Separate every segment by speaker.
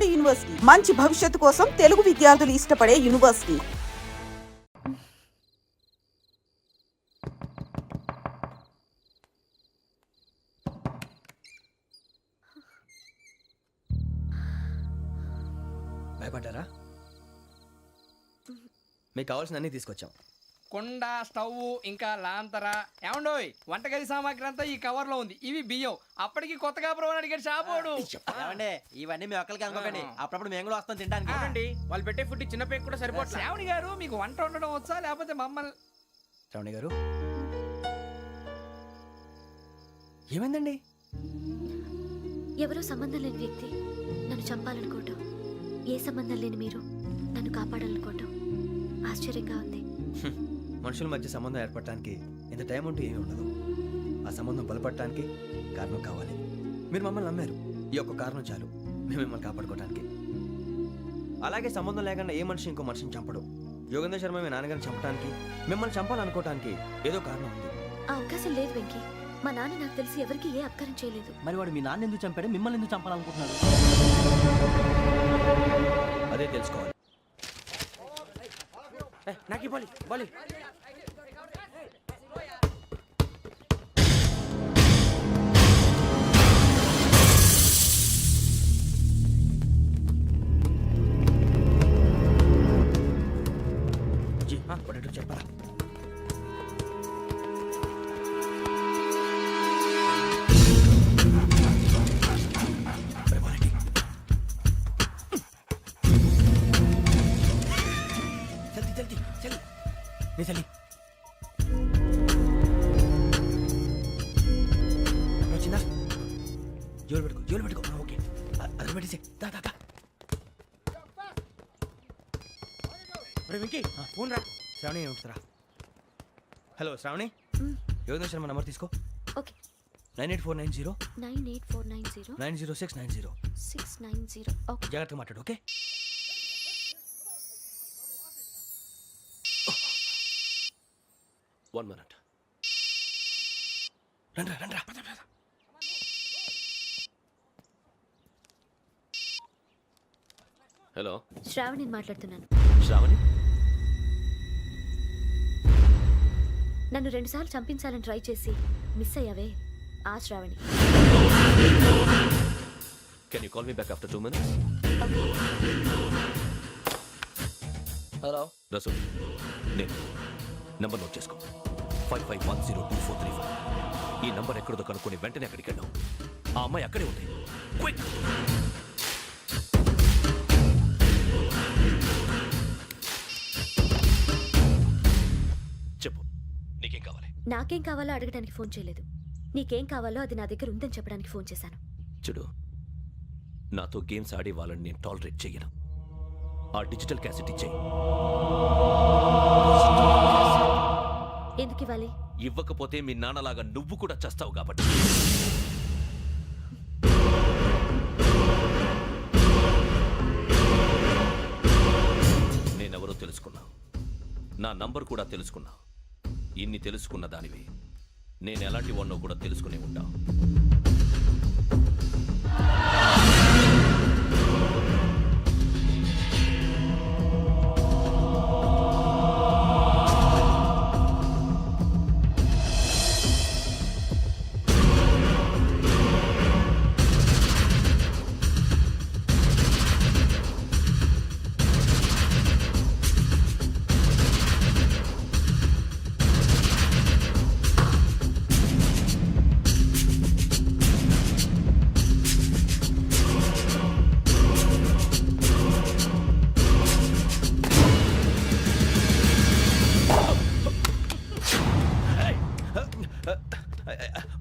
Speaker 1: నాడు యూనివర్సిటీ మంచి భవిష్యత్తు కోసం తెలుగు విద్యార్థులు ఇష్టపడే యూనివర్సిటీ.
Speaker 2: భయపడ్డారా? మీకు కావాల్సిన అన్ని తీసుకొచ్చాం.
Speaker 3: కుండ, స్టవ్, ఇంకా లాంతర. ఏమండోయ్, వంటగది సామాగ్రి అంతా ఈ కవర్ లో ఉంది. ఇవి బియ్యం. అప్పటికి కొత్తగా బ్రౌన్ అడిగాడు షాపోడు.
Speaker 4: ఇవన్నీ మీ ఒక్కరికి అనుకోకండి, అప్పుడప్పుడు మేము కూడా వస్తాం తినడానికి.
Speaker 3: వాళ్ళు పెట్టే ఫుడ్ చిన్న పేరు కూడా సరిపోతుంది. శ్రావణి గారు, మీకు వంట వండడం వచ్చా లేకపోతే మమ్మల్ని?
Speaker 2: శ్రావణి గారు ఏమైందండి?
Speaker 5: ఎవరో సంబంధం లేని వ్యక్తి నన్ను చంపాలనుకోవటం, ఏ సంబంధం లేని మీరు నన్ను కాపాడాలనుకోవటం ఆశ్చర్యంగా ఉంది.
Speaker 2: మనుషుల మధ్య సంబంధం ఏర్పడటానికి ఇంత టైం ఉంటూ ఏమీ ఉండదు. ఆ సంబంధం బలపడటానికి కారణం కావాలి. మీరు మమ్మల్ని నమ్మారు, ఈ ఒక్క కారణం చాలు మేము మిమ్మల్ని కాపాడుకోవడానికి. అలాగే సంబంధం లేకుండా ఏ మనిషి ఇంకో మనిషిని చంపడు. యోగేంద్ర శర్మ మీ నాన్నగారిని చంపడానికి, మిమ్మల్ని చంపాలనుకోవటానికి ఏదో కారణం ఉంది.
Speaker 5: ఆ అవకాశం లేదు వెంకీ. మా నాన్న నాకు తెలిసి ఎవరికి ఏ అపకారం చేయలేదు.
Speaker 4: మరి వాడు మీ నాన్న ఎందుకు చంపాడు, మిమ్మల్ని ఎందుకు చంపాలనుకుంటున్నాడు?
Speaker 2: అదే తెలుసుకోవాలి.
Speaker 4: నాకు బాలి బాలి
Speaker 2: చెప్పరా? చలి వచ్చిందా? జోలు పెట్టుకో. ఓకే, అది పెట్టేసి
Speaker 4: వెంకీ ఫోన్ రా.
Speaker 2: శ్రావణి ఏమిటిరా? హలో శ్రావణి, యోగేంద్ర శర్మ నంబర్ తీసుకో.
Speaker 5: ఓకే.
Speaker 2: 98490
Speaker 5: 98490
Speaker 2: 90690.
Speaker 5: 690. ఓకే,
Speaker 2: జాగ్రత్తగా మాట్లాడు. ఓకే.
Speaker 6: One minute.
Speaker 2: రండ్రా.
Speaker 6: హలో,
Speaker 5: శ్రావణిని మాట్లాడుతున్నాను.
Speaker 6: శ్రావణి?
Speaker 5: నన్ను 2 సార్లు చంపించాలని ట్రై చేసి మిస్ అయ్యావే, ఆ Sravani.
Speaker 6: Can you call me back after 2 minutes?
Speaker 2: Hello
Speaker 6: Rasool, నేను నంబర్ నోట్ చేసుకో. 55102435. ఈ నంబర్ ఎక్కడదో కనుక్కొని వెంటనే అక్కడికి వెళ్ళాం. ఆ అమ్మాయి అక్కడే ఉంది. క్విక్! చెప్పు, నీకేం కావాలి?
Speaker 5: నాకేం కావాలో అడగడానికి ఫోన్ చేయలేదు. నీకేం కావాలో అది నా దగ్గర ఉందని చెప్పడానికి ఫోన్ చేశాను.
Speaker 6: చూడు, నాతో గేమ్స్ ఆడే వాళ్ళని నేను టాలరేట్ చెయ్యను. ఆ డిజిటల్ క్యాసెట్ ఇచ్చేయి.
Speaker 5: ఎందుకు ఇవ్వాలి?
Speaker 6: ఇవ్వకపోతే మీ నాన్నలాగా నువ్వు కూడా చస్తావు కాబట్టి. నేనెవరో తెలుసుకున్నా, నా నంబర్ కూడా తెలుసుకున్నా. ఇన్ని తెలుసుకున్న దానివి నేను ఎలాంటి వాడినో కూడా తెలుసుకునే ఉంటా.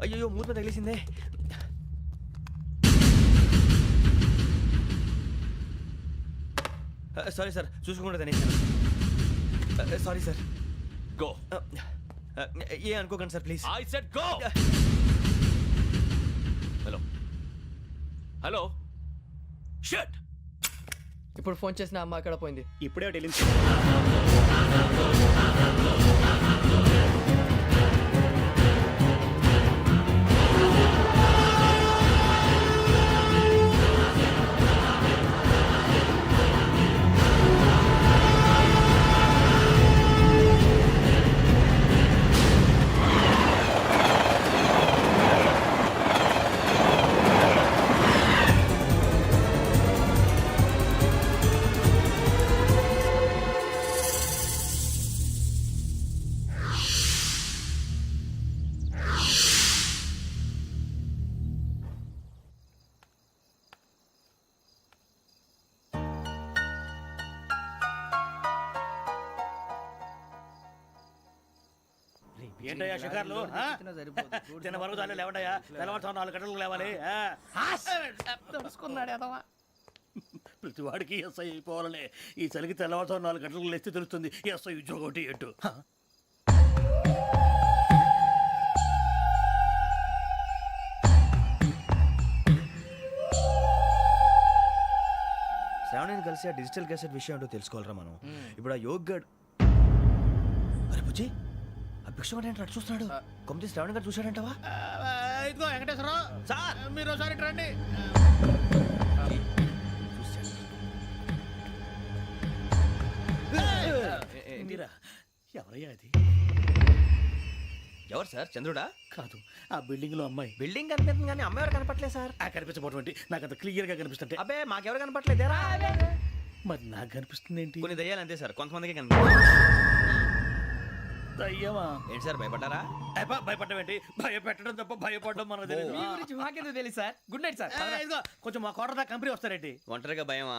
Speaker 2: అయ్యో, మూత తగిలేసిందే. సారీ సార్, చూసుకోకుండా తినేసాను. Sorry sir.
Speaker 6: గో.
Speaker 2: ఏ అనుకోకండి sir, please.
Speaker 6: I said go. Hello shut.
Speaker 3: ఇప్పుడు ఫోన్ చేసిన అమ్మ అక్కడ పోయింది.
Speaker 4: ఇప్పుడే వెళ్ళింది.
Speaker 7: ఏంటయ్యా షికార్లు తిన్న వరకు చాలే లేవండయ్యా తెల్లవారుతో 4 గంటలకు లేవాలి
Speaker 3: తెలుసుకున్నాడు ఎదవా.
Speaker 7: ప్రతి వాడికి ఎస్ఐ అయిపోవాలనే ఈ చలికి తెల్లవారుతో 4 గంటలకు లేస్తే తెలుస్తుంది ఎస్ఐ ఉద్యోగం ఒకటి ఎటు
Speaker 2: శ్రావణిని కలిసి ఆ డిజిటల్ క్యాసెట్ విషయం ఏంటో తెలుసుకోవాలరా మనం. ఇప్పుడు ఆ యోగ్ గడ్ అరే బుజ్జి ఆ భిక్షం ఏంటి అటు చూస్తున్నాడు. కొమ్మతి శ్రావణి గారు చూశాడంటావా?
Speaker 7: ఇదిగో వెంకటేశ్వరరావు సార్ మీరు ఒకసారి రండి. మీరా ఎవరయ్యా అది?
Speaker 2: ఎవరు సార్? చంద్రుడా?
Speaker 7: కాదు ఆ బిల్డింగ్ లో అమ్మాయి.
Speaker 2: బిల్డింగ్ కనిపిస్తుంది కానీ అమ్మ ఎవరు కనపట్లేదు సార్.
Speaker 7: ఆ కనిపించబోటువంటి నాకు అంత క్లియర్ గా కనిపిస్తుంటే
Speaker 2: అబ్బే మాకెవరు కనపట్లేదేరా.
Speaker 7: మరి నాకు కనిపిస్తుంది ఏంటి?
Speaker 2: కొన్ని దయ్యాలు అంతే సార్, కొంతమందికి కనిపిస్తుంది.
Speaker 7: దయ్యమా?
Speaker 2: ఏంటి సార్ భయపడ్డారా?
Speaker 7: భయపడడం ఏంటి? భయపెట్టడం తప్ప భయపడడం మనకు తెలియదు.
Speaker 3: మీ గురించి మాకెందుకు తెలుసు సార్. Good night sir.
Speaker 7: ఇదిగో కొంచెం మా కోట దాకా కంపెనీ వస్తారేంటి?
Speaker 2: ఒంటరిగా భయమా?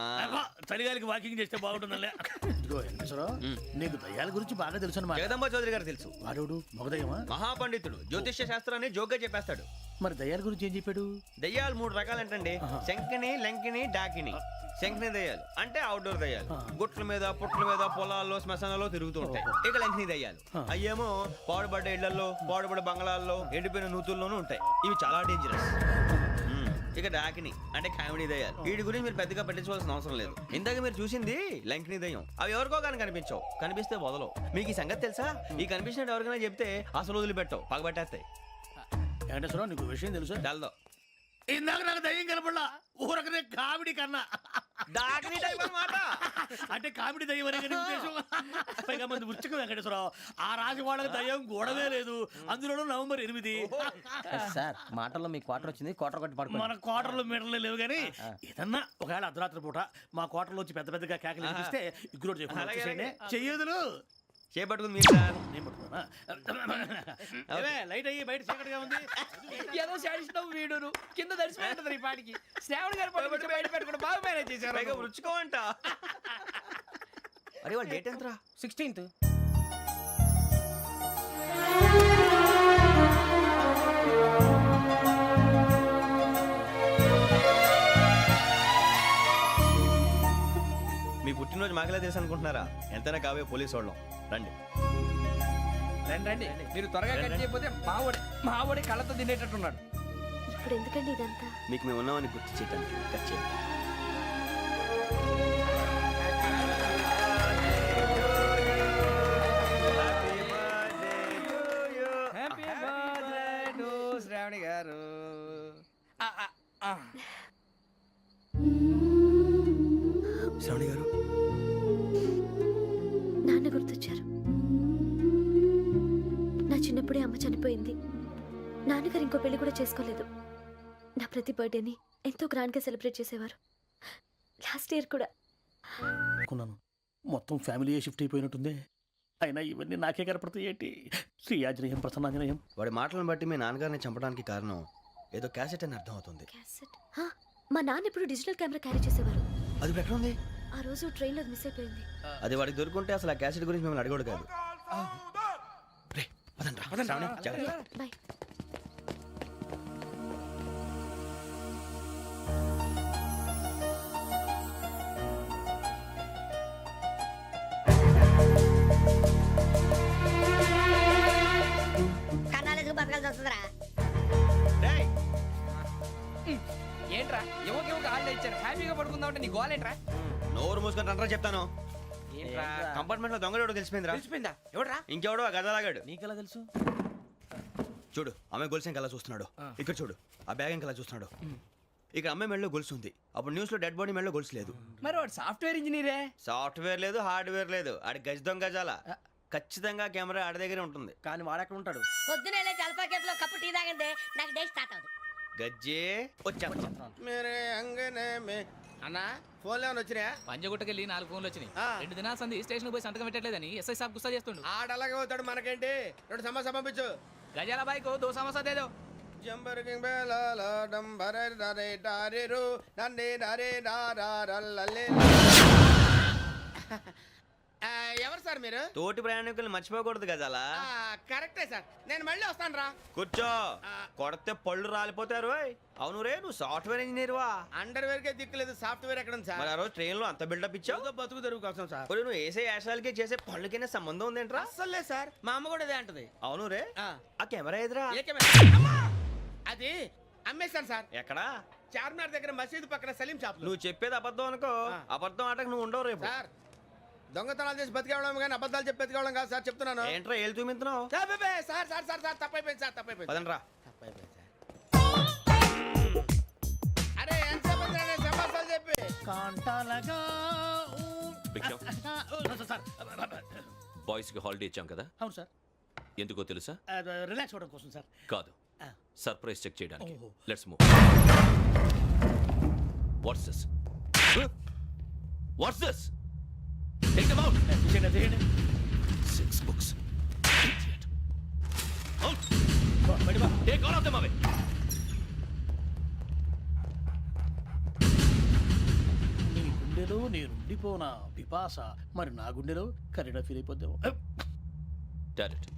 Speaker 7: చలిగాలికి వాకింగ్ చేస్తే బాగుంటుందిలే. ఇదిగో వెంకటేశ్వరరావు నీకు దయ్యాల గురించి బాగా తెలుసు అన్నమాట.
Speaker 2: జగదంబ చౌదరి గారు తెలుసు.
Speaker 7: వాడు మగదయ్యమా?
Speaker 2: మహాపండితుడు, జ్యోతిష్య శాస్త్రాన్ని జోగ్గా చెప్పేస్తాడు.
Speaker 7: మరి దయ్యాల గురించి ఏం చెప్పాడు?
Speaker 2: దయ్యాలు 3 రకాలంటండి. శంకిని, లంకిని, డాకిని. శంకిని దయ్యాలు అంటే అవుట్డోర్ దయ్యాలు, గుట్ల మీద పుట్ల మీద పొలాల్లో శ్మశానాల్లో తిరుగుతూ ఉంటాయి. ఇక లంకిని దయ్యాలు అయ్యేమో పాడుబడ్డ ఇళ్లలో, పాడుబడ్డ బంగ్లాల్లో, ఎండిపోయిన నూతుల్లోనూ ఉంటాయి. ఇవి చాలా డేంజరస్. ఇక డాకిని అంటే కామెడీ దయ్యాలు. వీటి గురించి మీరు పెద్దగా పట్టించుకోవాల్సిన అవసరం లేదు. ఇందాక మీరు చూసింది లంకిని దయ్యం. అవి ఎవరికో కానీ కనిపించవు, కనిపిస్తే వదలవు. మీకు ఈ సంగతి తెలుసా? ఈ కనిపించినట్టు ఎవరికైనా చెప్తే అసలు వదిలిపెట్టవు, పగబట్టేస్తాయి.
Speaker 7: వెంకటేశ్వరరావు నీకు విషయం తెలుసు?
Speaker 2: తెలదో.
Speaker 7: ఇందాక నాకు దయ్యం కనపడలా, ఊరకనే కామెడీ కన్నా.
Speaker 2: డాకిని టైప్ అన్నమాట.
Speaker 7: అంటే కామెడీ దయ్యం అనే కదా ఉద్దేశం. పైగా మంది ఉచ్చకం వెంకటేశ్వరరావు. ఆ రాజు వాళ్ళకి దయ్యం గొడవే లేదు. అందులోనూ నవంబర్ 8.
Speaker 4: సార్ మాటల్లో మీ క్వార్టర్ వచ్చింది, క్వార్టర్ కొట్టి పడుకో.
Speaker 7: మన కోటర్లో మీటర్లు లేవు కానీ ఏదన్నా ఒకవేళ అర్ధరాత్రి పూట మా కోటర్లో వచ్చి పెద్ద పెద్దగా కేకలు వినిపిస్తే ఇగ్గురు చెయ్యదులు
Speaker 2: చేపట్టుకుంది మీరు సార్.
Speaker 7: నేను పట్టుకున్నా. లైట్ అయ్యి బయట చీకటిగా ఉంది.
Speaker 3: ఏదో శాడిస్తావు వీడును కింద దర్శనం ఈ పాటికి. శ్రావణ్ గారు పట్టుకొచ్చి బయట పెట్టుకుంటే బాగా మేనేజ్ చేశారు.
Speaker 2: పైగా రుచుకోవంట. అరే వాళ్ళ డేట్ ఎంతరా?
Speaker 3: 16th.
Speaker 2: మీ పుట్టినరోజు మాకలే తెలుసు అనుకుంటున్నారా? ఎంతైనా కావే పోలీసు వాళ్ళం. రండి
Speaker 3: రండి రండి. మీరు త్వరగా కట్ చేయకపోతే మావడి కళ్ళతో తినేటట్టున్నాడు.
Speaker 5: ఇప్పుడు ఎందుకండి ఇదంతా?
Speaker 2: మీకు మేము ఉన్నామని గుర్తు చేయడానికి కట్ చేయండి.
Speaker 3: హ్యాపీ బర్త్డే టు శ్రావణి గారు.
Speaker 2: శ్రావణి గారు
Speaker 5: నాన్న గుర్తొచ్చారు. నా చిన్నప్పుడే అమ్మ చనిపోయింది. నాన్నగారు ఇంకో పెళ్లి కూడా చేసుకోలేదు. నా ప్రతి బర్త్డేని ఎంతో గ్రాండ్గా సెలబ్రేట్ చేసేవారు. లాస్ట్ ఇయర్ కూడా.
Speaker 7: అనుకున్నాను మొత్తం ఫ్యామిలీ షిఫ్ట్ అయిపోయినట్టుంది. అయినా ఇవన్నీ నాకే కనపడతాయి ఏంటి? శ్రీయాజనయం ప్రసన్నాంజనేయం.
Speaker 2: వాడి మాటలను బట్టి మీ నాన్నగారిని చంపడానికి కారణం ఏదో క్యాసెట్ అని అర్థం అవుతుంది.
Speaker 5: క్యాసెట్? మా నాన్న ఎప్పుడు డిజిటల్ కెమెరా క్యారీ చేసేవారు.
Speaker 2: అది ఇప్పుడు ఎక్కడ ఉంది?
Speaker 5: ఆ రోజు ట్రైన్లో మిస్ అయిపోయింది.
Speaker 2: అది వాడికి దొరుకుంటే అసలు ఆ క్యాసెట్ గురించి మిమ్మల్ని అడగడు కాదు. రే, పదండ్రా. శ్రావణి, జాగ్రత్త.
Speaker 5: బాయ్.
Speaker 8: కన్నాలకు బతకాల్సి వస్తుందిరా.
Speaker 2: రేయ్,
Speaker 3: ఏంట్రా ఎవరికి హాలిడే ఇచ్చారు, హ్యాపీగా పడుకుందామంటే నీ గోల్ ఏంట్రా?
Speaker 2: నోరు మూసుకొని రండ్రా చెప్తాను.
Speaker 3: ఏంట్రా
Speaker 2: కంపార్ట్మెంట్ లో దొంగడు తెలిసిపోయిందిరా.
Speaker 3: తెలిసిపోయిందా? ఎవడ్రా?
Speaker 2: ఇంకెవడో ఆ గదలాగాడు.
Speaker 7: నీకెలా తెలుసు?
Speaker 2: చూడు ఆమె గొలుసు ఇంకలా చూస్తున్నాడు. ఇక్కడ చూడు ఆ బ్యాగ్ ఇంకలా చూస్తున్నాడు. ఇక్కడ అమ్మాయి మెడలో గొలుసు ఉంది. అప్పుడు న్యూస్ లో డెడ్ బాడీ మెడలో గొలుసు లేదు.
Speaker 3: మరి వాడు సాఫ్ట్వేర్ ఇంజనీరే.
Speaker 2: సాఫ్ట్వేర్ లేదు, హార్డ్వేర్ లేదు. ఆడి గజ దొంగ గజాల. ఖచ్చితంగా కెమెరా ఆడి దగ్గరే ఉంటుంది.
Speaker 4: కానీ వాడెక్కడ ఉంటాడు?
Speaker 8: పొద్దునే లేచి అల్ఫా కేఫ్ లో కప్పు టీ తాగంటే నాకు డే స్టార్ట్ అవుతుంది.
Speaker 2: గజ్జే వచ్చా.
Speaker 9: అన్నా ఫోన్లో వచ్చినా?
Speaker 10: పంజగుట్టకెళ్ళి 4 ఫోన్లు వచ్చినాయి. 2 దినాల సంది స్టేషన్ పోయి సంతకం పెట్టలేదని ఎస్ఐ సాబ్ గుస్తా చేస్తుండు.
Speaker 9: ఆడలాగే పోతాడు, మనకేంటి? 2 సమస్య పంపించు.
Speaker 10: గజాల బైక్ 2 సమస్య దేదో.
Speaker 9: జంబరకింగ్ బేలాల డంబర డరే డారెరు నన్నే డరే డారల్లలే. ఎవరు సార్ మీరు?
Speaker 2: తోటి ప్రయాణికుల్ని మర్చిపోకూడదు గజాల.
Speaker 9: కరెక్టే సార్, నేను మళ్ళీ వస్తాను రా.
Speaker 2: కూర్చో, కొడితే పళ్ళు రాలిపోతారు. అవును రే, నువ్వు సాఫ్ట్వేర్ ఇంజనీర్ వా?
Speaker 9: అండర్వేర్ కే దిక్కులేదు, సాఫ్ట్వేర్ ఎక్కడ ఉంది సార్?
Speaker 2: మరి ఆ రోజు ట్రైన్ లో అంత బిల్డప్ ఇచ్చావు.
Speaker 9: బతుకు తెరుగు కోసం సార్.
Speaker 2: మరి నువ్వు వేసే యాశాలకి చేసే పళ్ళకైనా సంబంధం ఉందేంట్రా?
Speaker 9: అస్సలు లేదు సార్, మా అమ్మ కూడా అదే అంటది.
Speaker 2: అవును రే,
Speaker 9: ఆ.
Speaker 2: ఆ కెమెరా ఎదురా
Speaker 9: ఏ కెమెరా? అమ్మా! అది అమ్మేశాను సార్.
Speaker 2: ఎక్కడా?
Speaker 9: చార్మినార్ దగ్గర మసీదు పక్కన సలీం షాప్ లో.
Speaker 2: నువ్వు చెప్పేది అబద్ధం అనుకో.
Speaker 9: ఆ.
Speaker 2: అబద్ధం ఆటకు నువ్వు ఉండవు రేపు.
Speaker 9: సార్ దొంగతనాలు చేసి బతికేవడం కానీ అబద్ధాలు చెప్పి బతికేవడం కాదు సార్, చెప్తున్నాను.
Speaker 2: ఏంట్రా ఏళ్ళు చూపించినావు?
Speaker 9: Sir sir sir sir sir తప్పైపోయింది సార్, తప్పైపోయింది.
Speaker 2: పదండ్రా.
Speaker 9: తప్పైపోయింది సార్. అరే ఎంత సమాసాలు చెప్పి
Speaker 7: కాంటాలగా
Speaker 6: భిక్షం,
Speaker 7: సార్
Speaker 6: బాయ్స్ కి హాలిడే ఇచ్చాం కదా,
Speaker 7: అవును సార్,
Speaker 6: ఎందుకో తెలుసా?
Speaker 7: రిలాక్స్ అవ్వడం కోసం సార్.
Speaker 6: కాదు, సర్ప్రైజ్ చెక్ చేయడానికి.
Speaker 7: ఓహో.
Speaker 6: Let's move. What's this? What's this? Take them out.
Speaker 7: తీయండి.
Speaker 6: 6 books. Idiot. Out.
Speaker 7: బయట బా.
Speaker 6: Take all of them away.
Speaker 7: నీ గుండెలో నేనుండిపోనా పిపాస, మరి నా గుండెలో కరీడా ఫీల్ అయిపోద్దాము.
Speaker 6: Direct.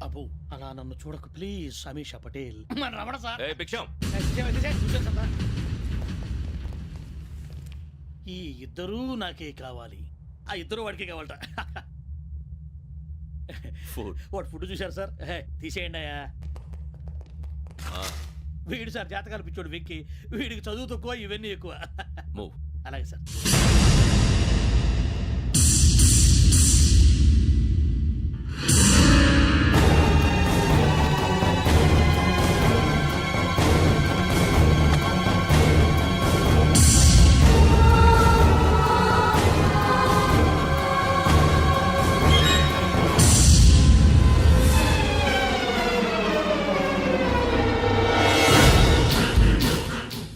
Speaker 7: అబ్బో అలా నన్ను చూడకు please, Sameesha Patel. Ramana sir.
Speaker 6: Hey, భిక్షం.
Speaker 7: ఈ ఇద్దరూ నాకే కావాలి, ఆ ఇద్దరు వాడికే కావాలట.
Speaker 6: Food.
Speaker 7: వాడు ఫుడ్ చూశారు సార్, తీసేయండి అయ్యా. వీడు సార్ జాతకాలు పిచ్చోడు వెక్కి, వీడికి చదువు తక్కువ ఇవన్నీ ఎక్కువ.
Speaker 6: Move.
Speaker 7: అలాగే సార్.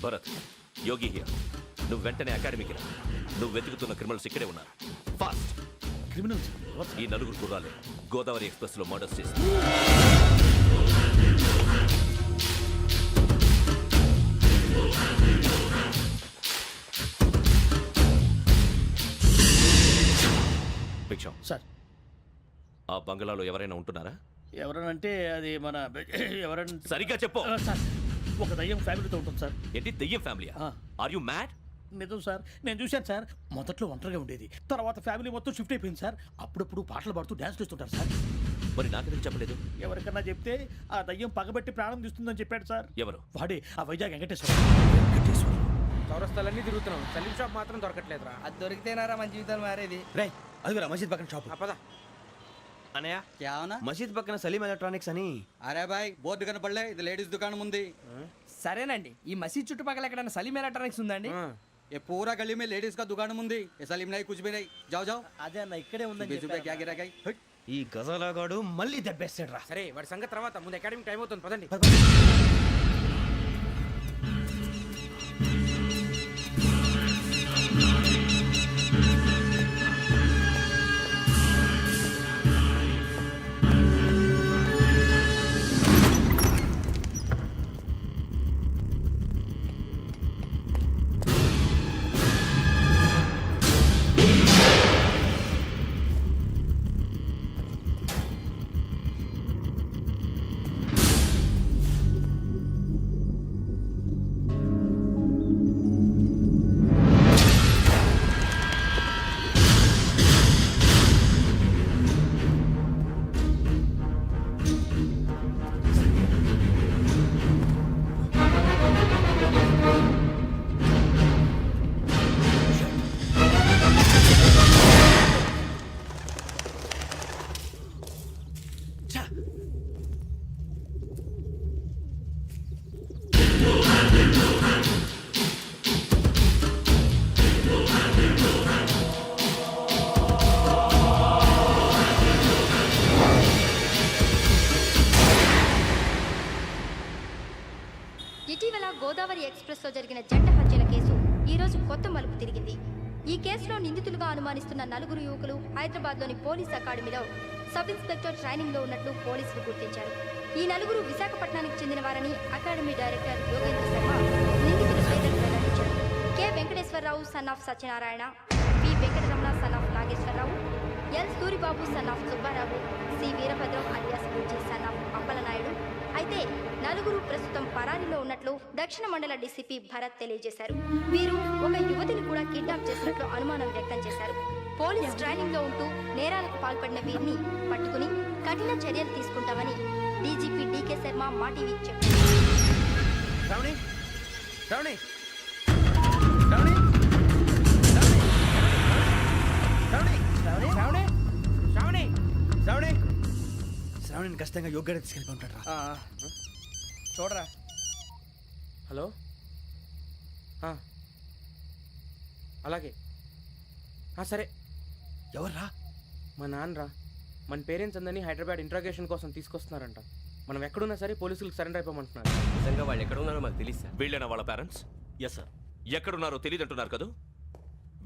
Speaker 6: Bharat, Yogi here. నువ్వు వెంటనే అకాడమీకి రా. నువ్వు వెతుకుతున్న క్రిమినల్స్ ఇక్కడే ఉన్నారు. ఫాస్ట్.
Speaker 7: క్రిమినల్స్
Speaker 6: ఈ నలుగురు కుర్రాలు గోదావరి ఎక్స్ప్రెస్ లో మర్డర్స్ చేసి భిక్షం,
Speaker 7: సార్.
Speaker 6: ఆ బంగ్లాలో ఎవరైనా ఉంటున్నారా?
Speaker 7: ఎవరనంటే అది మన ఎవరన్నా
Speaker 6: సరిగ్గా చెప్పు.
Speaker 7: సార్, ఒక దయ్యం ఫ్యామిలీతో ఉంటుంది సార్.
Speaker 6: ఏంటి దెయ్యం ఫ్యామిలీ?
Speaker 7: ఆ.
Speaker 6: Are you mad?
Speaker 7: నిజం సార్, నేను చూశాను సార్. మొదట్లో ఒంటరిగా ఉండేది, తర్వాత ఫ్యామిలీ మొత్తం షిఫ్ట్ అయిపోయింది సార్. అప్పుడప్పుడు పాటలు పాడుతూ డ్యాన్స్ చేస్తుంటారు సార్.
Speaker 6: మరి నాకెందుకు చెప్పలేదు?
Speaker 7: ఎవరికన్నా చెప్తే ఆ దయ్యం పగబెట్టి ప్రాణం తీస్తుందని చెప్పాడు సార్.
Speaker 6: ఎవరు?
Speaker 7: వాడే ఆ వైజాగ్ వెంకటేశ్వర.
Speaker 3: చౌరస్తాలన్నీ తిరుగుతున్నాం, సలీం షాప్ మాత్రం దొరకట్లేదురా. అది దొరికితేనారా మన జీవితాలు మారేది.
Speaker 2: రే అదిగురా మసీద్ పక్కన షాప్.
Speaker 3: పదా.
Speaker 2: అనయ్య,
Speaker 4: क्या होना?
Speaker 2: మసీద్ పక్కన సలీం ఎలక్ట్రానిక్స్ అని.
Speaker 4: अरे भाई बोर्ड కనపడలే, ఇది లేడీస్ దుకాణం ఉంది.
Speaker 3: సరేనండి, ఈ మసీద్ చుట్టుపక్కల ఎక్కడైనా సలీం ఎలక్ట్రానిక్స్ ఉందండి?
Speaker 4: ये पूरा गली में लेडीज का दुकान मुंदी, ये सलीम नहीं कुछ भी नहीं. जाओ जाओ.
Speaker 7: అదే అన్న ఇక్కడే ఉందని
Speaker 4: बीस रुपए क्या गिरा गई?
Speaker 2: ఈ గజాలగాడు మళ్ళీ దెబ్బేస్తాడు రా.
Speaker 3: సరే వాడి సంగతి తర్వాత, ముందు అకాడమిక్ టైం అవుతుంది పదండి.
Speaker 5: ఇటీవల గోదావరి ఎక్స్ప్రెస్ లో జరిగిన జంట హత్యల కేసు ఈ రోజు కొత్త మలుపు తిరిగింది. ఈ కేసులో నిందితులుగా అనుమానిస్తున్న నలుగురు యువకులు హైదరాబాద్లోని పోలీస్ అకాడమీలో సబ్ ఇన్స్పెక్టర్ ట్రైనింగ్ లో ఉన్నట్లు పోలీసులు గుర్తించారు. ఈ నలుగురు విశాఖపట్నానికి చెందిన వారని అకాడమీ డైరెక్టర్ యోగేంద్ర శర్మ నిందితుల పేర్లను వెల్లడించారు. K Venkateswararao, son of Satyanarayana, P Venkataramana son of Nageswararao, L Suribabu son of Subbarao, C Veerabhadram alias Bujji son of Appalanaidu. అయితే నలుగురు ప్రస్తుతం పరారీలో ఉన్నట్లు దక్షిణ మండల డీసీపీ భరత్ తెలియజేశారు. వీరు ఒక యువతిని కూడా కిడ్నాప్ చేసినట్లు అనుమానం వ్యక్తం చేశారు. పోలీస్ ట్రైనింగ్ లో ఉంటూ నేరాలకు పాల్పడిన వీరిని పట్టుకుని కఠిన చర్యలు తీసుకుంటామని డీజీపీ డీకే శర్మ మా టీవీకి చెప్పారు.
Speaker 2: శ్రావణి శ్రావణి శ్రావణి శ్రావణి శ్రావణి శ్రావణి శ్రావణి శ్రావణిని ఖచ్చితంగా యోగ్యత తీసుకెళ్ళి ఉంటాడు రా.
Speaker 3: చూడరా.
Speaker 4: హలో అలాగే సరే.
Speaker 2: ఎవర్రా?
Speaker 4: మా నాన్నరా. మన పేరెంట్స్ అందరినీ హైదరాబాద్ ఇంట్రాగేషన్ కోసం తీసుకొస్తున్నారంట. మనం ఎక్కడున్నా సరే పోలీసులకు సరెండర్ అయిపోమంటున్నారు.
Speaker 9: నిజంగా వాళ్ళు ఎక్కడ ఉన్నారో మాకు తెలియదు సార్.
Speaker 6: వీళ్ళైన వాళ్ళ పేరెంట్స్?
Speaker 9: Yes sir.
Speaker 6: ఎక్కడున్నారో తెలియదంటున్నారు కదా.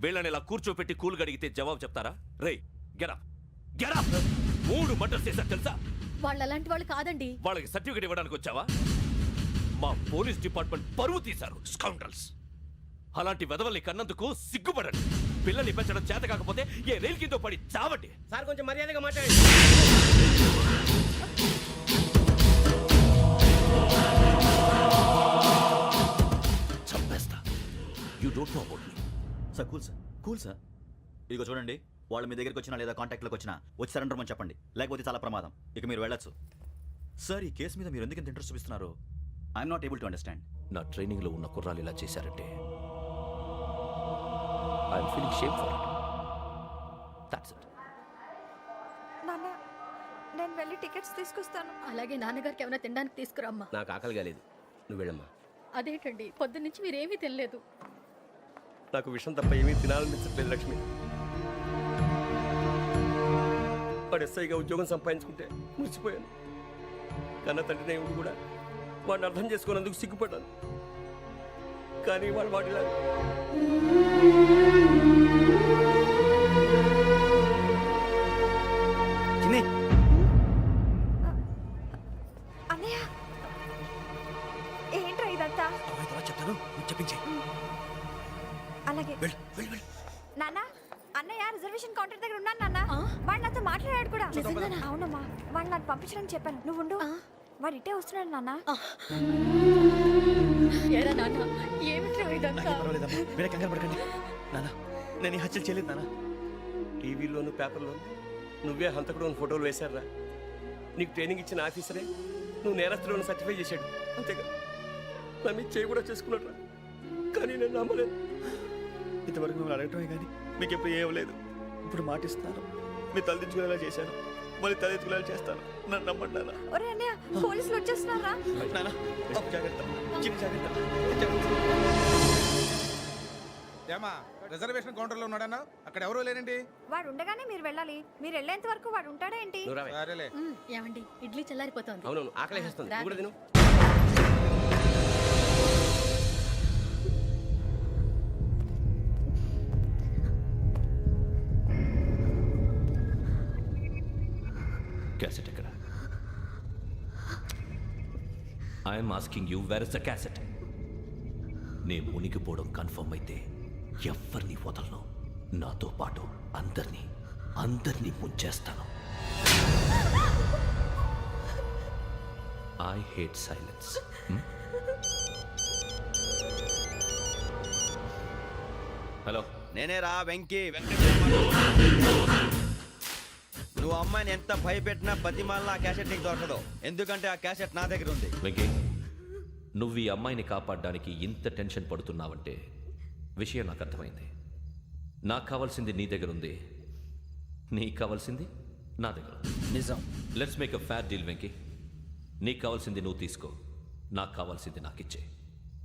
Speaker 6: వీళ్ళని ఇలా కూర్చోపెట్టి కూల్ గడిగితే జవాబు చెప్తారా? రేయ్ గెటప్ గెటప్. 3 మర్డర్స్ చేశారు తెలుసా?
Speaker 8: వాళ్ళు అలాంటి వాళ్ళు కాదండి.
Speaker 6: వాళ్ళకి సర్టిఫికేట్ ఇవ్వడానికి వచ్చావా? మా పోలీస్ డిపార్ట్మెంట్ పరువు తీశారు స్కౌండ్రల్స్. అలాంటి వెధవల్ని కన్నందుకు సిగ్గుపడండి. పిల్లల్ని పెంచడం చేత కాకపోతే ఏ రైలు కింద పడి చావండి.
Speaker 9: సార్ కొంచెం మర్యాదగా మాట్లాడండి.
Speaker 6: చంపేస్తా. You don't know about me.
Speaker 11: Sir cool sir. ఇదిగో చూడండి, వాళ్ళు మీ దగ్గరికి వచ్చినా లేదా కాంటాక్ట్లోకి వచ్చినా వచ్చి సరెండర్ అని చెప్పండి, లేకపోతే చాలా ప్రమాదం. ఇక మీరు వెళ్ళొచ్చు. సార్ ఈ కేసు మీద మీరు ఎందుకు ఇంత ఇంట్రెస్ట్ చూపిస్తున్నారు? I'm not able to understand.
Speaker 6: నా ట్రైనింగ్ లో ఉన్న కుర్రాలు ఇలా చేశారంటే I'm feeling shame for it. That's it.
Speaker 5: నాన్న, నేను వెళ్ళి టికెట్స్ తీసుకొస్తాను.
Speaker 8: అలాగే నాన్నగారికి ఏమైనా తినడానికి తీసుకురమ్మా.
Speaker 9: నాకు ఆకలి కాలేదు, నువ్వు వెళ్ళమ్మా.
Speaker 8: అదేంటండి పొద్దున్నుంచి మీరేమీ తినలేదు.
Speaker 9: నాకు విషయం తప్ప ఏమీ తినాలనిపించట్లేదు లక్ష్మి. వాడు ఎస్ఐగా ఉద్యోగం సంపాదించుకుంటే మురిసిపోయాను. కన్న తండ్రినే ఉండి కూడా వాడిని అర్థం చేసుకున్నందుకు సిగ్గుపడ్డాను. కానీ వాడు వాడిలా
Speaker 5: అన్నయ్య, ఏంట్రా ఇదంతా?
Speaker 2: చెప్తాను, చెప్పించే.
Speaker 5: అలాగే నాన్న, అన్నయ్య రిజర్వేషన్ కౌంటర్ దగ్గర ఉన్నాను నాన్న. వాడు నాతో మాట్లాడాడు కూడా. అవునమ్మా, వాడు నాకు పంపించడానికి చెప్పాను. నువ్వు ఉండు, వాడు ఇట్టే వస్తున్నాడు నాన్న.
Speaker 8: ఏరా నాన్న, ఏమిట్రా ఇదంతా?
Speaker 2: పర్వాలేదమ్మా, వేరే కంగారు పడకండి. నాన్న, నేను ఈ హత్యలు చేయలేదు నాన్న.
Speaker 9: టీవీలోను పేపర్లోను నువ్వే హంతకుడు ఫోటోలు వేశారా? నీకు ట్రైనింగ్ ఇచ్చిన ఆఫీసరే నువ్వు నేరస్తులను సర్టిఫై చేశాడు. అంతేగా నా మీద చేయి కూడా చేసుకున్నాడు. కానీ నేను నమ్మలేదు.
Speaker 2: ఇంతవరకు మిమ్మల్ని అడగటమే కానీ మీకు ఎప్పుడు ఏం లేదు. ఇప్పుడు మాటిస్తున్నాను, మీ తలదించుకునేలా చేశాను, మళ్ళీ తలెత్తుకునేలా చేస్తాను. నన్ను నమ్మండి నాన్న.
Speaker 5: ఒరే అన్నయ్య, పోలీసులు వచ్చేస్తున్నారా?
Speaker 2: నాన్న, జాగ్రత్త, చిన్న జాగ్రత్త.
Speaker 9: ఏమా రిజర్వేషన్ కౌంటర్లో ఉన్నాడన్నా? అక్కడ ఎవరూ లేనండి.
Speaker 5: వాడు ఉండగానే మీరు వెళ్ళాలి. మీరు వెళ్ళేంత వరకు వాడు ఉంటాడా ఏంటి?
Speaker 9: సరేలే.
Speaker 8: ఏమండి, ఇడ్లీ చల్లారిపోతుంది.
Speaker 9: అవును, ఆకలేస్తుంది. నువ్వు కూడా తిను.
Speaker 6: క్యాసెట్ ఎక్కడ? I'm asking you, where is the cassette? నే మునిగిపోవడం కన్ఫర్మ్ అయితే ఎవ్వరిని వదలను. నాతో పాటు అందరినీ ముంచేస్తాను. I hate silence. హలో,
Speaker 4: నేనేరా వెంకీ నువ్వు అమ్మాయిని ఎంత భయపెట్టినా బతిమాలినా ఆ క్యాసెట్ నీకు దొరకదు. ఎందుకంటే ఆ క్యాసెట్ నా దగ్గర ఉంది.
Speaker 6: వెంకీ, నువ్వు ఈ అమ్మాయిని కాపాడడానికి ఇంత టెన్షన్ పడుతున్నావంటే విషయం నాకు అర్థమైంది. నాకు కావాల్సింది నీ దగ్గర ఉంది, నీకు కావాల్సింది నా దగ్గర.
Speaker 2: నిజం.
Speaker 6: Let's make a fair deal Venky. నీకు కావాల్సింది నువ్వు తీసుకో, నాకు కావాల్సింది నాకు ఇచ్చే.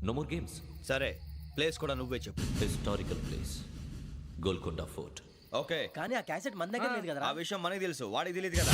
Speaker 6: No more games.
Speaker 4: సరే, ప్లేస్ కూడా నువ్వే చెప్పు.
Speaker 6: Historical place, Golconda fort.
Speaker 4: Okay, కానీ ఆ క్యాసెట్ మన దగ్గర లేదు కదా. ఆ విషయం మనకి తెలుసు, వాడికి తెలియదు కదా.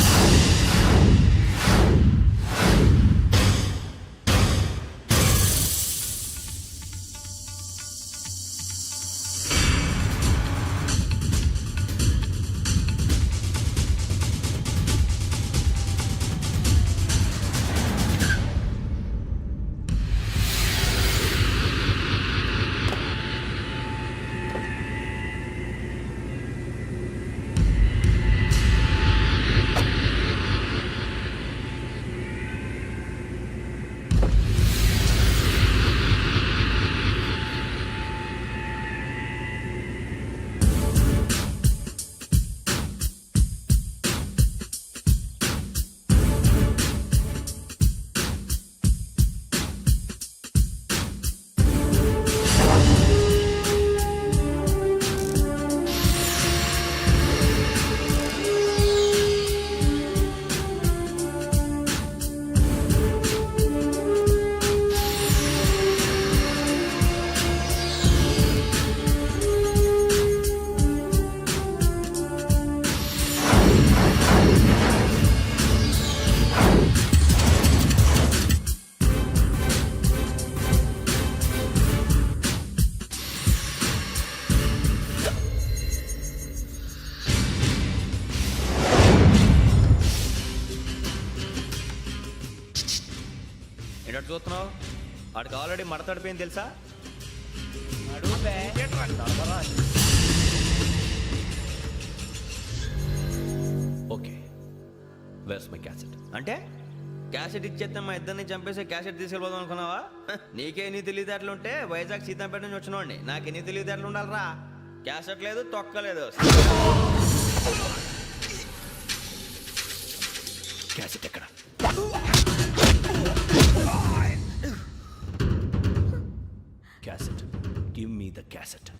Speaker 2: ఆల్రెడీ మడతడిపోయింది తెలుసా?
Speaker 6: Okay, where's my cassette?
Speaker 2: అంటే క్యాసెట్ ఇచ్చేస్తే మా ఇద్దరిని చంపేసి క్యాసెట్ తీసుకెళ్ళిపోదాం అనుకున్నావా? నీకే ఎన్ని తెలివితేటలు ఉంటే వైజాగ్ సీతంపేట నుంచి వచ్చినోడిని నాకు ఎన్ని తెలివితేటలు ఉండాలిరా? క్యాసెట్ లేదు, తొక్కలేదు.
Speaker 6: క్యాసెట్ ఎక్కడ? Cassette, give me the cassette.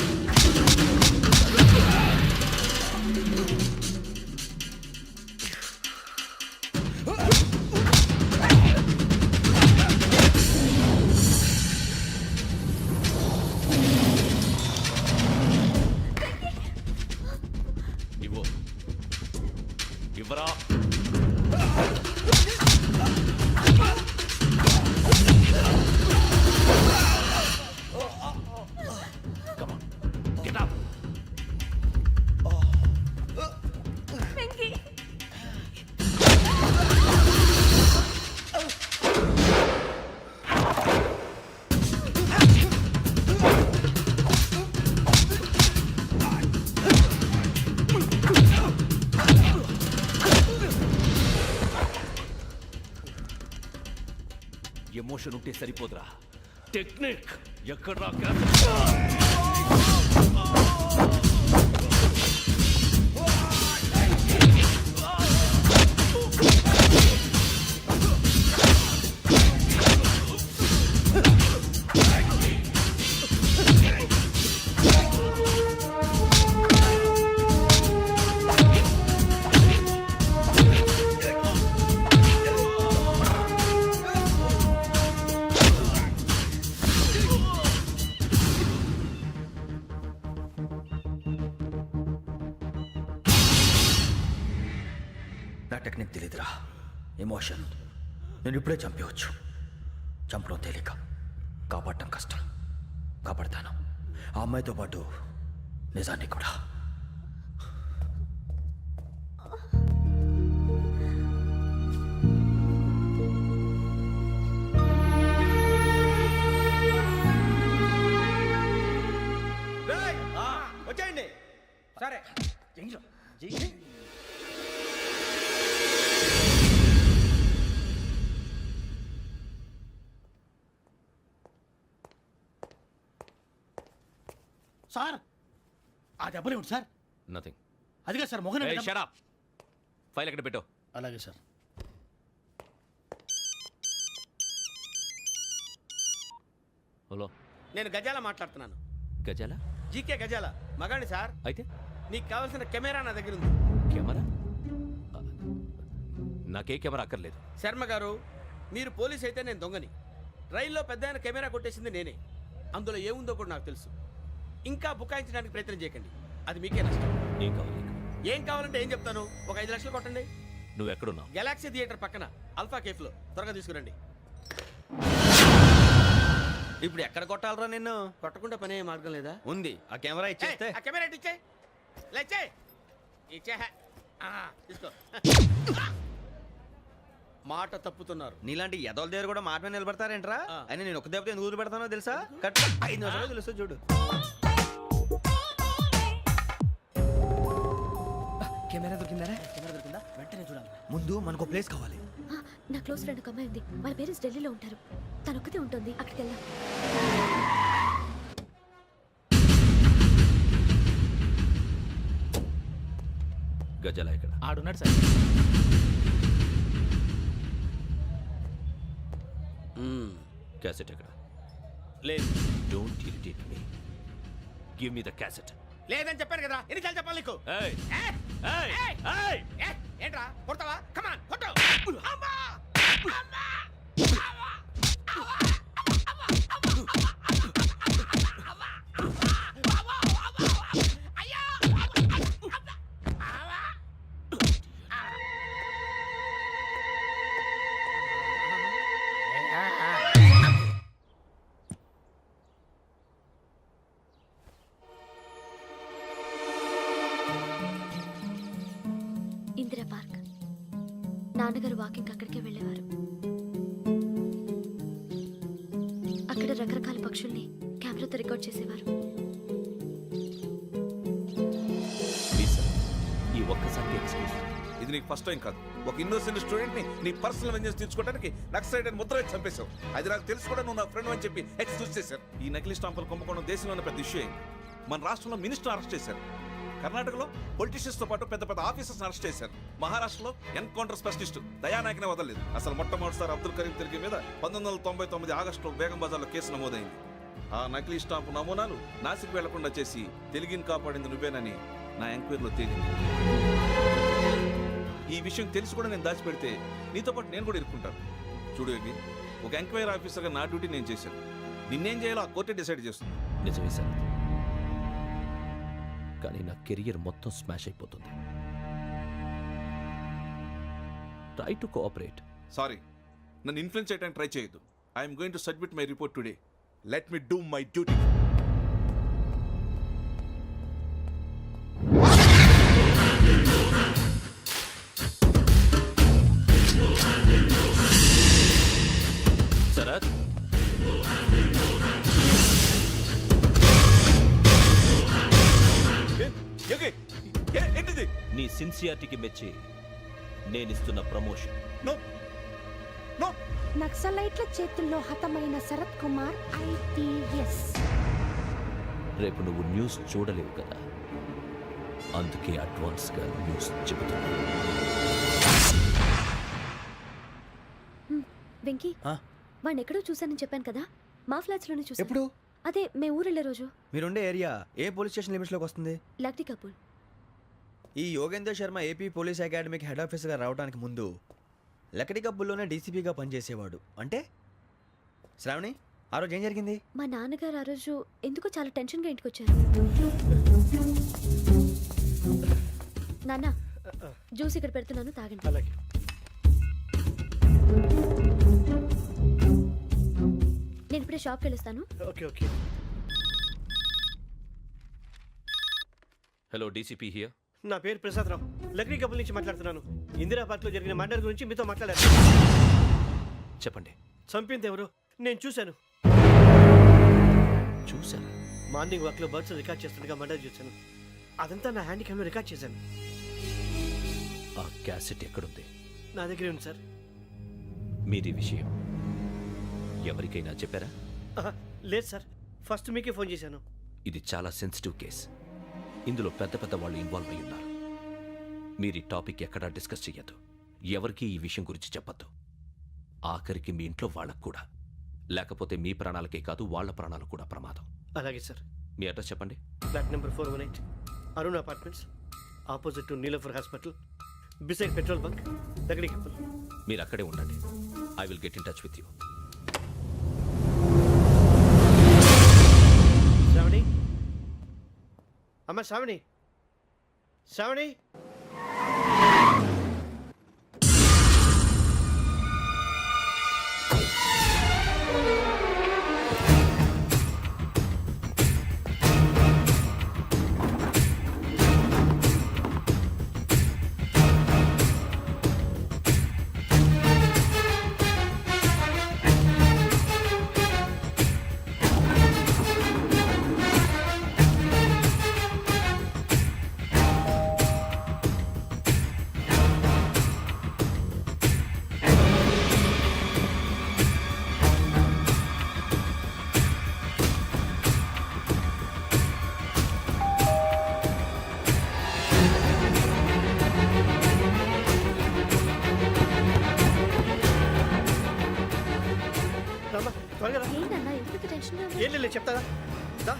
Speaker 6: ఇవ్వు, ఇవ్వరా. Come on, get up. Emotion ఉంటే సరిపోదురా, టెక్నిక్ ఎక్కడ?
Speaker 2: నా టెక్నిక్ తెలీదురా, ఎమోషన్. నేను ఇప్పుడే చంపేవచ్చు. చంపడం తేలిక, కాపాడటం కష్టం. కాపాడతాను, ఆ అమ్మాయితో పాటు నిజాన్ని కూడా. వచ్చేయండి.
Speaker 3: సరే.
Speaker 7: సార్ ఆ దెబ్బలేమిటి సార్?
Speaker 6: నథింగ్.
Speaker 7: అదిగా సార్ మొహన్
Speaker 6: షట్ అప్. ఫైల్ ఎక్కడ పెట్టు?
Speaker 7: అలాగే సార్.
Speaker 6: హలో,
Speaker 9: నేను గజాల మాట్లాడుతున్నాను.
Speaker 6: గజాల?
Speaker 9: జీకే గజాల మగాండి సార్.
Speaker 6: అయితే
Speaker 9: నీకు కావాల్సిన కెమెరా నా దగ్గర ఉంది.
Speaker 6: కెమెరా? నాకే కెమెరా అక్కర్లేదు.
Speaker 9: శర్మ గారు, మీరు పోలీస్ అయితే నేను దొంగని. రైల్లో పెద్ద ఆయన కెమెరా కొట్టేసింది నేనే. అందులో ఏముందో కూడా నాకు తెలుసు. ఇంకా బుకాయించడానికి ప్రయత్నం చేయకండి, అది మీకే నష్టం.
Speaker 6: ఏం కావాలి?
Speaker 9: ఏం కావాలంటే ఏం చెప్తాను. ఒక 5 లక్షలు కొట్టండి.
Speaker 6: నువ్వు ఎక్కడున్నావు?
Speaker 9: గెలాక్సీ థియేటర్ పక్కన అల్ఫా కేఫ్లో. త్వరగా తీసుకురండి.
Speaker 2: ఇప్పుడు ఎక్కడ కొట్టాలరా నిన్ను?
Speaker 9: కొట్టకుండా పనే మార్గం లేదా?
Speaker 2: ఉంది. ఆ కెమెరా ఇచ్చేస్తే.
Speaker 9: ఆ కెమెరా ఇచ్చే లేచే ఇచ్చే తీసుకో. మాట తప్పుతున్నారు.
Speaker 2: నీలాంటి ఎదల దగ్గర కూడా మాట మీద నిలబడతారేంట్రా? అయినా నేను ఒక దెబ్బతో ఎందుకు పెడతానో తెలుసా? కట్ 5 నిమిషాలు తెలుసు చూడు.
Speaker 4: కెమెరా దొరికిందా?
Speaker 7: వెంటనే చూడాలి.
Speaker 2: ముందు మనకు ప్లేస్ కావాలి.
Speaker 5: నా క్లోజ్ ఫ్రెండ్ ఒక అమ్మాయి ఉంది. వాళ్ళ పేరెంట్స్ ఢిల్లీలో ఉంటారు. తను ఒక్కతే ఉంటుంది. అక్కడికి వెళ్దాం.
Speaker 6: గజాల ఎక్కడ?
Speaker 10: ఆడున్నాడు సార్.
Speaker 6: క్యాసెట్ ఎక్కడ?
Speaker 9: లేదు.
Speaker 6: Don't irritate me. Give me the cassette.
Speaker 9: లేదని చెప్పాను కదా, ఎన్నిసార్లు చెప్పాలి నీకు?
Speaker 6: ఏయ్ ఏయ్ ఏయ్!
Speaker 9: ఏంట్రా కొడతావా? కమాన్ కొట్టు. అమ్మా! అమ్మా!
Speaker 5: ఇందిరా పార్క్. నాన్నగారు వాకింగ్ అక్కడికే వెళ్ళేవారు. అక్కడ రకరకాల పక్షుల్ని కెమెరాతో రికార్డ్ చేసేవారు.
Speaker 6: ప్లీజ్ సార్, ఈ ఒక్కసారి ఎక్స్క్యూజ్.
Speaker 12: ఇది నీకు ఫస్ట్ టైం కాదు. ఒక ఇన్నోసెంట్ స్టూడెంట్ ని నీ పర్సనల్ వెంజెన్స్ తీర్చుకోవడానికి నక్సలైట్ అని ముద్ర వేసి చంపేశావు. అది నాకు తెలుసు కూడా నువ్వు నా ఫ్రెండ్ అని చెప్పి ఎక్స్క్యూజ్ చేశారు. ఈ నకిలీ స్టాంపులు కుంభకోణం దేశంలోనే పెద్ద ఇష్యూ అయింది. మన రాష్ట్రంలో మినిస్టర్ అరెస్ట్ చేశారు. కర్ణాటకలో పొలిటీషియన్స్ తో పాటు పెద్ద పెద్ద ఆఫీసర్స్ అరెస్ట్ చేశారు. మహారాష్ట్రలో ఎన్కౌంటర్ స్పెషలిస్ట్ దయానాయకనే వదలలేదు. అసలు మొట్టమొదటిసారి అబ్దుల్ కరీం తిరిగి మీద 1999 ఆగస్టులో బేగం బజార్లో కేసు నమోదైంది. ఆ నకిలీ స్టాంపు నమూనాలు నాసిక్ వెళ్లకుండా చేసి తెలుగుని కాపాడింది నువ్వేనని నా ఎంక్వైరీలో తేలింది. ఈ విషయం తెలిసి కూడా నేను దాచిపెడితే నీతో పాటు నేను కూడా ఇరుక్కుంటాను. చూడు యోగి, ఒక ఎంక్వైరీ ఆఫీసర్గా నా డ్యూటీ నేను చేశాను. నిన్నేం చేయాలో ఆ కోర్టే డిసైడ్ చేస్తుంది.
Speaker 6: నిజమే సార్, కానీ నా కెరియర్ మొత్తం స్మాష్ అయిపోతుంది. Try to cooperate.
Speaker 12: సారీ, నన్ను ఇన్ఫ్లుయెన్స్ చేయడానికి ట్రై చేయొద్దు. I'm going to submit my report today. Let me do my duty.
Speaker 6: Sharath,
Speaker 12: ఏంటిది?
Speaker 6: నీ సిన్సియారిటీకి మెచ్చి నేనిస్తున్న ప్రమోషన్.
Speaker 12: No no.
Speaker 5: నక్సలైట్ల చేతుల్లో హతమైన శరత్ కుమార్ IPS.
Speaker 6: రేపు నువ్వు న్యూస్ చూడలేవు కదా, అందుకే అడ్వాన్స్గా న్యూస్ చెబుతున్నా.
Speaker 5: వెంకీ, వాడిని ఎక్కడో చూశానని చెప్పాను కదా, మా ఫ్లాట్స్ లోనే చూసాను.
Speaker 2: ఎప్పుడు?
Speaker 5: అదే మేము ఊరెళ్ళే రోజు.
Speaker 2: మీరుండే ఏరియా ఏ పోలీస్ స్టేషన్ లిమిట్స్లోకి వస్తుంది?
Speaker 5: లక్టీ కపూర్.
Speaker 2: ఈ యోగేందర్ శర్మ ఏపీ పోలీస్ అకాడమీకి హెడ్ ఆఫీసర్గా రావడానికి ముందు లకడి కబ్బుల్లోనే డీసీపీగా పనిచేసేవాడు. అంటే శ్రావణి, ఆ రోజు ఏం జరిగింది?
Speaker 5: మా నాన్నగారు ఆ రోజు ఎందుకో చాలా టెన్షన్గా ఇంటికి వచ్చారు. నాన్న, జ్యూస్ ఇక్కడ పెడుతున్నాను, తాగండి.
Speaker 9: అలాగే.
Speaker 5: నేను ఇప్పుడే షాప్కి వెళ్ళొస్తాను.
Speaker 9: Okay okay.
Speaker 6: Hello, DCP here.
Speaker 9: నా పేరు ప్రసాదరావు, లక్డీ కపుల్ నుంచి మాట్లాడుతున్నాను. ఇందిరా పార్క్లో జరిగిన మర్డర్ గురించి మీతో మాట్లాడారు.
Speaker 6: చెప్పండి.
Speaker 9: చంపింది ఎవరు? నేను చూశాను.
Speaker 6: చూశాను.
Speaker 9: మార్నింగ్ వాక్లో బర్డ్స్ రికార్డ్ చేస్తుండగా మర్డర్ చూశాను. అదంతా నా హ్యాండ్ క్యామ్లో రికార్డ్ చేశాను.
Speaker 6: ఆ క్యాసెట్ ఎక్కడుంది?
Speaker 9: నా దగ్గరే ఉంది సార్.
Speaker 6: మీది విషయం ఎవరికైనా చెప్పారా?
Speaker 9: లేదు సార్, ఫస్ట్ మీకే ఫోన్ చేశాను.
Speaker 6: ఇది చాలా సెన్సిటివ్ కేస్. ఇందులో పెద్ద పెద్ద వాళ్ళు ఇన్వాల్వ్ అయి ఉన్నారు. మీరు ఈ టాపిక్ ఎక్కడా డిస్కస్ చెయ్యొద్దు. ఎవరికి ఈ విషయం గురించి చెప్పొద్దు. ఆఖరికి మీ ఇంట్లో వాళ్ళకు కూడా. లేకపోతే మీ ప్రాణాలకే కాదు, వాళ్ళ ప్రాణాలు కూడా ప్రమాదం.
Speaker 9: అలాగే సార్.
Speaker 6: మీ అడ్రస్ చెప్పండి.
Speaker 9: Flat number 418, Arun apartments, opposite to Nilofer hospital, beside petrol bunk, Lakdikapul.
Speaker 6: మీరు అక్కడే ఉండండి. I will get in touch with you.
Speaker 9: Sravani, అమ్మ శ్రావణి, శ్రావణి.
Speaker 5: ఏంటన్నా ఎందుకు టెన్షన్గా ఉన్నావు?
Speaker 9: ఏం లేదు, చెప్తారా? దా.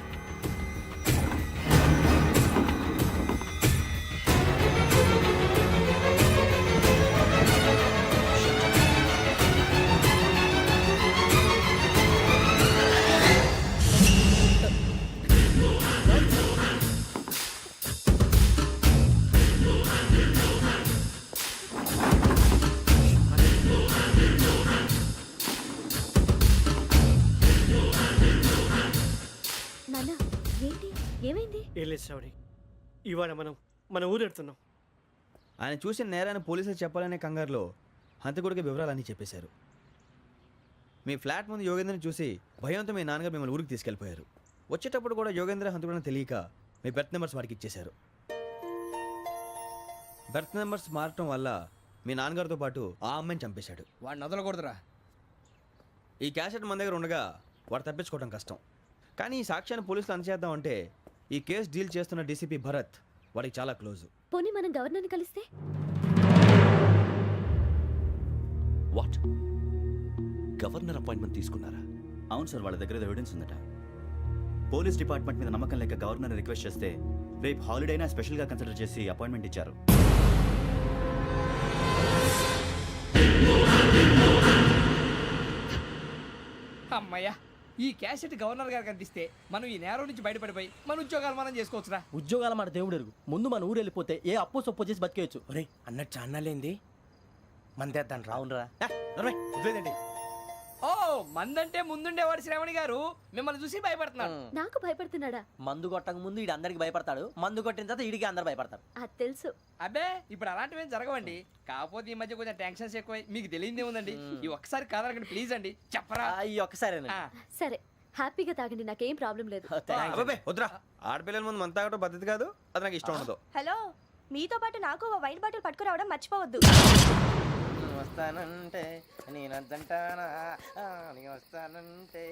Speaker 5: నాన్న, ఏంటి, ఏమైంది?
Speaker 9: ఏం లేదు శ్రావణి, ఇవాళ మనం మన ఊరెడుతున్నాం.
Speaker 2: ఆయన చూసిన నేరాన్ని పోలీసులు చెప్పాలనే కంగారులో హంతకుడికి వివరాలన్నీ చెప్పేశారు. మీ ఫ్లాట్ ముందు యోగేంద్రని చూసి భయంతో మీ నాన్నగారు మిమ్మల్ని ఊరికి తీసుకెళ్ళిపోయారు. వచ్చేటప్పుడు కూడా యోగేంద్ర హంతకుడని తెలియక మీ బెర్త్ నెంబర్స్ వాడికి ఇచ్చేశారు. బెర్త్ నెంబర్స్ మారటం వల్ల మీ నాన్నగారితో పాటు ఆ అమ్మాయిని చంపేశాడు.
Speaker 3: వాడిని వదలకూడదురా.
Speaker 2: ఈ క్యాసెట్ మన దగ్గర ఉండగా వాడు తప్పించుకోవడం కష్టం. కానీ ఈ సాక్ష్యాన్ని పోలీసులు అందజేద్దామంటే ఈ కేసు డీల్ చేస్తున్న డీసీపీ భరత్ వాడికి చాలా క్లోజు.
Speaker 5: పోనీ మనం గవర్నర్ని కలిస్తే?
Speaker 6: వాట్? గవర్నర్ అపాయింట్మెంట్ తీసుకున్నారా?
Speaker 11: అవును సార్, వాళ్ళ దగ్గర ఎవిడెన్స్ ఉందట. పోలీస్ డిపార్ట్మెంట్ మీద నమ్మకం లేక గవర్నర్ రిక్వెస్ట్ చేస్తే రేపు హాలిడేనా స్పెషల్గా కన్సిడర్ చేసి అపాయింట్మెంట్ ఇచ్చారు.
Speaker 3: అమ్మయ్యా, ఈ క్యాసెట్ గవర్నర్ గారికి అందిస్తే మనం ఈ నేరం నుంచి బయటపడిపోయి మన ఉద్యోగాలు మనం చేసుకోవచ్చురా.
Speaker 13: ఉద్యోగాల మాట దేవుడు ఎరుగు. ముందు మన ఊరు వెళ్ళిపోతే ఏ అప్పు సొప్పు చేసి బతికేయచ్చు.
Speaker 4: ఒరే అన్నట్టు చాన్నాలేంది మందేద్దాను రా.
Speaker 13: అవునరా?
Speaker 2: వదిలేదండి.
Speaker 3: ఓ మందంటే ముందుండేవాడు శ్రావణి గారు మిమ్మల్ని చూసి భయపడుతున్నాడు.
Speaker 5: నాకు భయపడుతున్నాడా?
Speaker 13: మందు కొట్టక ముందు ఈడు అందరికి భయపడతాడు, మందు కొట్టిన తర్వాత ఈడికి అందరు భయపడతారు.
Speaker 5: అది తెలుసు.
Speaker 3: అబ్బే ఇప్పుడు అలాంటివి ఏం జరగవండి. కాకపోతే ఈ మధ్య కొంచెం టెన్షన్స్ ఎక్కువై మీకు తెలియదే ఉందండి. ఈ ఒక్కసారి కాదనకండి ప్లీజ్ అండి, చెప్పరా.
Speaker 13: ఈ ఒక్కసారి
Speaker 5: సరే హ్యాపీగా తాగండి, నాకేం ప్రాబ్లం లేదు.
Speaker 2: అబ్బాబే వద్దురా, ఆడపిల్లల ముందు మన తాగటం పద్ధతి కాదు, అది నాకు ఇష్టం ఉండదు.
Speaker 5: హలో, మీతో పాటు నాకు వైన్ బాటిల్ పట్టుకురావడం మర్చిపోవద్దు.
Speaker 13: వస్తానంటే నేనంటానా, వస్తానంటే